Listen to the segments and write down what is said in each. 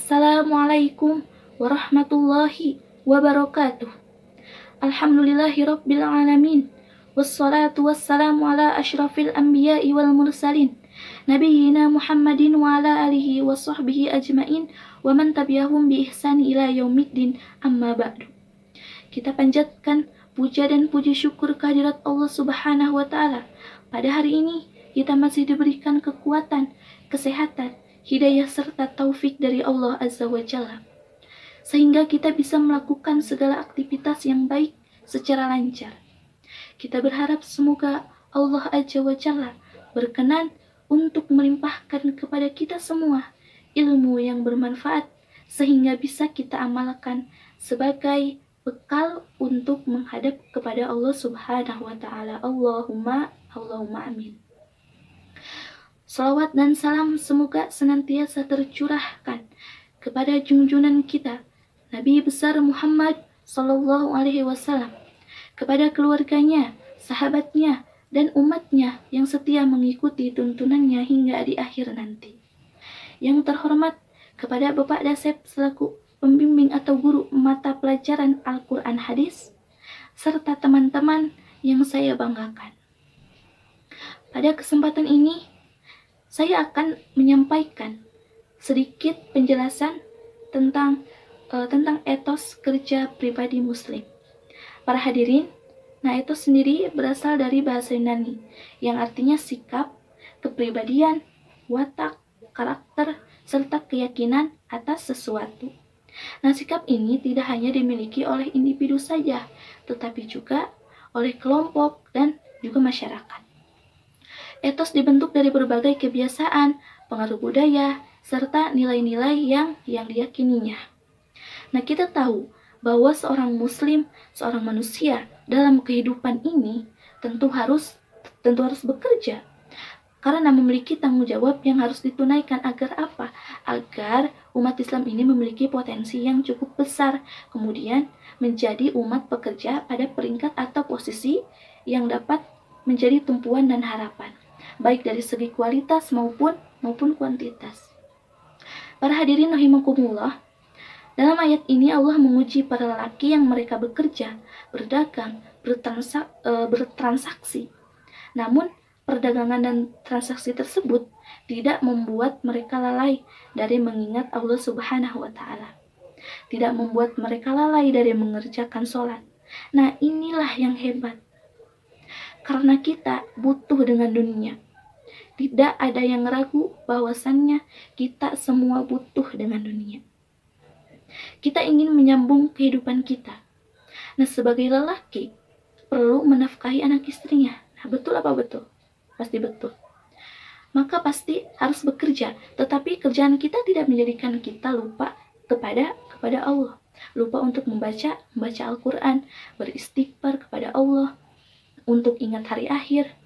Assalamualaikum warahmatullahi wabarakatuh. Alhamdulillahi rabbil alamin. Wassalatu wassalamu ala asyrafil anbiya'i wal mursalin. Nabiyyina Muhammadin wa ala alihi wa sahbihi ajmain wa man tabi'ahum bi ihsani ila yaumiddin, amma ba'du. Kita panjatkan puja dan puji syukur kehadirat Allah Subhanahu wa taala. Pada hari ini kita masih diberikan kekuatan, kesehatan, hidayah serta taufik dari Allah Azza wa Jalla, sehingga kita bisa melakukan segala aktivitas yang baik secara lancar. Kita berharap semoga Allah Azza wa Jalla berkenan untuk melimpahkan kepada kita semua ilmu yang bermanfaat, sehingga bisa kita amalkan sebagai bekal untuk menghadap kepada Allah Subhanahu wa taala. Allahumma amin. Salawat dan salam semoga senantiasa tercurahkan kepada junjungan kita Nabi besar Muhammad sallallahu alaihi wasallam, kepada keluarganya, sahabatnya, dan umatnya yang setia mengikuti tuntunannya hingga di akhir nanti. Yang terhormat kepada Bapak Dasep selaku pembimbing atau guru mata pelajaran Al-Quran Hadis, serta teman-teman yang saya banggakan. Pada kesempatan ini, saya akan menyampaikan sedikit penjelasan tentang etos kerja pribadi Muslim. Para hadirin, etos sendiri berasal dari bahasa Yunani yang artinya sikap, kepribadian, watak, karakter, serta keyakinan atas sesuatu. Sikap ini tidak hanya dimiliki oleh individu saja, tetapi juga oleh kelompok dan juga masyarakat. Etos dibentuk dari berbagai kebiasaan, pengaruh budaya, serta nilai-nilai yang diyakininya. Kita tahu bahwa seorang muslim, seorang manusia dalam kehidupan ini tentu harus bekerja, karena memiliki tanggung jawab yang harus ditunaikan. Agar apa? Agar umat Islam ini memiliki potensi yang cukup besar, kemudian menjadi umat pekerja pada peringkat atau posisi yang dapat menjadi tumpuan dan harapan, baik dari segi kualitas maupun kuantitas. Para hadirin rahimakumullah, dalam ayat ini Allah menguji para lelaki yang mereka bekerja, berdagang, bertransaksi. Namun perdagangan dan transaksi tersebut tidak membuat mereka lalai dari mengingat Allah Subhanahu wa taala. Tidak membuat mereka lalai dari mengerjakan sholat. Inilah yang hebat. Karena kita butuh dengan dunia. Tidak ada yang ragu bahwasannya kita semua butuh dengan dunia. Kita ingin menyambung kehidupan kita. Sebagai lelaki perlu menafkahi anak istrinya. Betul apa betul? Pasti betul. Maka pasti harus bekerja, tetapi kerjaan kita tidak menjadikan kita lupa kepada Allah. Lupa untuk membaca Al-Quran, beristighfar kepada Allah, untuk ingat hari akhir.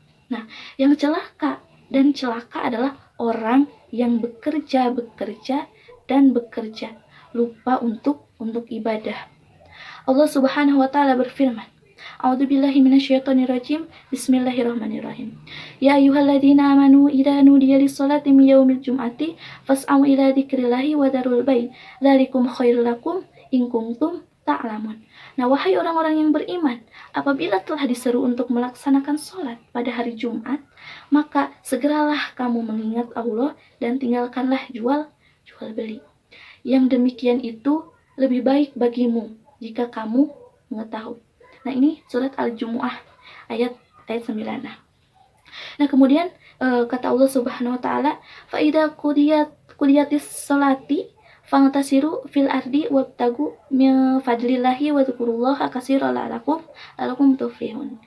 Yang celaka adalah orang yang bekerja, lupa untuk ibadah. Allah Subhanahu wa taala berfirman, A'udzubillahi minasyaitonirrajim. Bismillahirrahmanirrahim. Ya ayyuhalladzina amanu idza nudiya lis-sholati min yaumil jum'ati fas'au ila dzikrillahi wa dzarul bai'. Dzalikum khairul lakum in kuntum ta'lamun. Wahai orang-orang yang beriman, apabila telah diseru untuk melaksanakan sholat pada hari Jumat, maka segeralah kamu mengingat Allah dan tinggalkanlah jual beli. Yang demikian itu lebih baik bagimu jika kamu mengetahui. Ini surat Al-Jumu'ah ayat 9. Kemudian kata Allah Subhanahu wa taala, fa idza qudiyatis sholati fantasiru fil ardi wabtagu min fadlillahi wa dzkurullaha katsiran la'allakum tuflihun.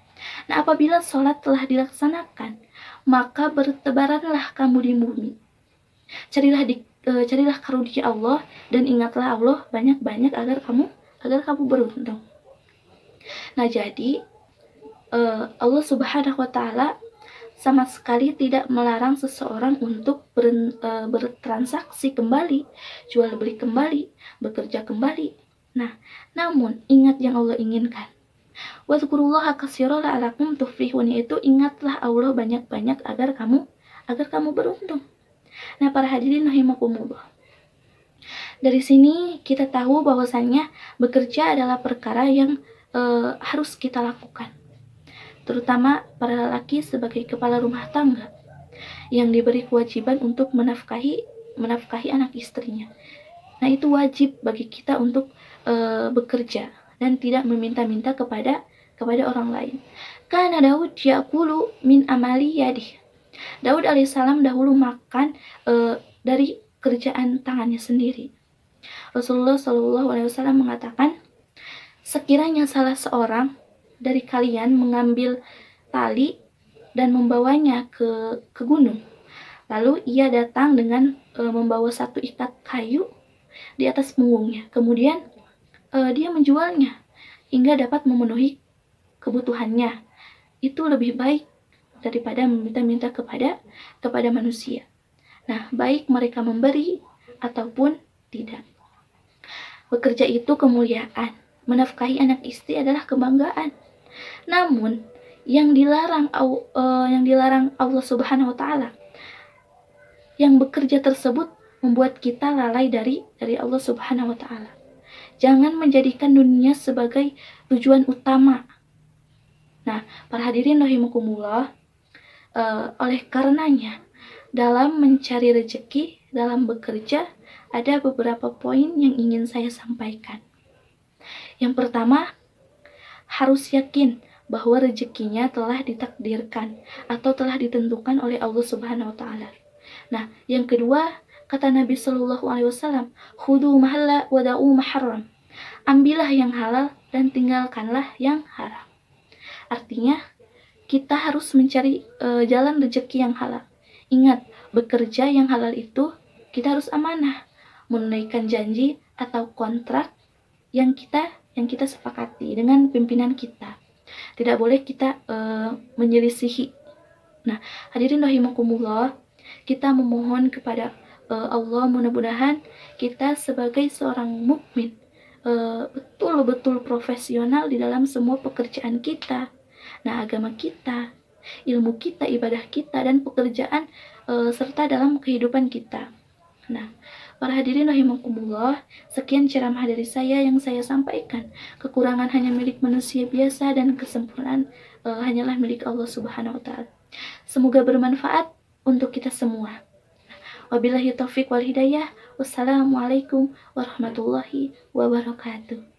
Apabila sholat telah dilaksanakan, maka bertebaranlah kamu di bumi. Carilah karunia Allah dan ingatlah Allah banyak-banyak agar kamu beruntung. Jadi Allah Subhanahu wa taala sama sekali tidak melarang seseorang untuk bertransaksi kembali, jual beli kembali, bekerja kembali. Namun ingat yang Allah inginkan. Wadzkurullaha katsiran la'allakum tuflihun, yaitu ingatlah Allah banyak-banyak agar kamu beruntung. Para hadirin rahimakumullah. Dari sini kita tahu bahwasannya bekerja adalah perkara yang harus kita lakukan, terutama para lelaki sebagai kepala rumah tangga yang diberi kewajiban untuk menafkahi anak istrinya. Nah, itu wajib bagi kita untuk bekerja dan tidak meminta-minta kepada orang lain. Karena Daud yaqulu min amali yadih. Daud alaihissalam dahulu makan dari kerjaan tangannya sendiri. Rasulullah Shallallahu Alaihi Wasallam mengatakan, sekiranya salah seorang dari kalian mengambil tali dan membawanya ke gunung, lalu ia datang dengan membawa satu ikat kayu di atas punggungnya, kemudian dia menjualnya hingga dapat memenuhi kebutuhannya. Itu lebih baik daripada meminta-minta kepada manusia. Nah, baik mereka memberi ataupun tidak. Bekerja itu kemuliaan, menafkahi anak istri adalah kebanggaan. Namun yang dilarang Allah Subhanahu wa taala, yang bekerja tersebut membuat kita lalai dari Allah Subhanahu wa taala. Jangan menjadikan dunia sebagai tujuan utama. Nah, para hadirin rahimakumullah, oleh karenanya dalam mencari rezeki, dalam bekerja, ada beberapa poin yang ingin saya sampaikan. Yang pertama, harus yakin bahwa rezekinya telah ditakdirkan atau telah ditentukan oleh Allah Subhanahu wa taala. Nah, yang kedua, kata Nabi Shallallahu Alaihi Wasallam, "Khudu mahalla wada'u maharram." Ambillah yang halal dan tinggalkanlah yang haram. Artinya, kita harus mencari jalan rezeki yang halal. Ingat, bekerja yang halal itu kita harus amanah, menunaikan janji atau kontrak yang kita sepakati dengan pimpinan kita. Tidak boleh kita menyelisihi. Nah, hadirin rahimakumullah, kita memohon kepada Allah, mudah-mudahan kita sebagai seorang mukmin betul-betul profesional di dalam semua pekerjaan kita. Nah, agama kita, ilmu kita, ibadah kita, dan pekerjaan serta dalam kehidupan kita. Nah, para hadirin rahimakumullah, sekian ceramah dari saya yang saya sampaikan. Kekurangan hanya milik manusia biasa dan kesempurnaan hanyalah milik Allah Subhanahu wa taala. Semoga bermanfaat untuk kita semua. Wabillahi taufik wal hidayah. Wassalamualaikum warahmatullahi wabarakatuh.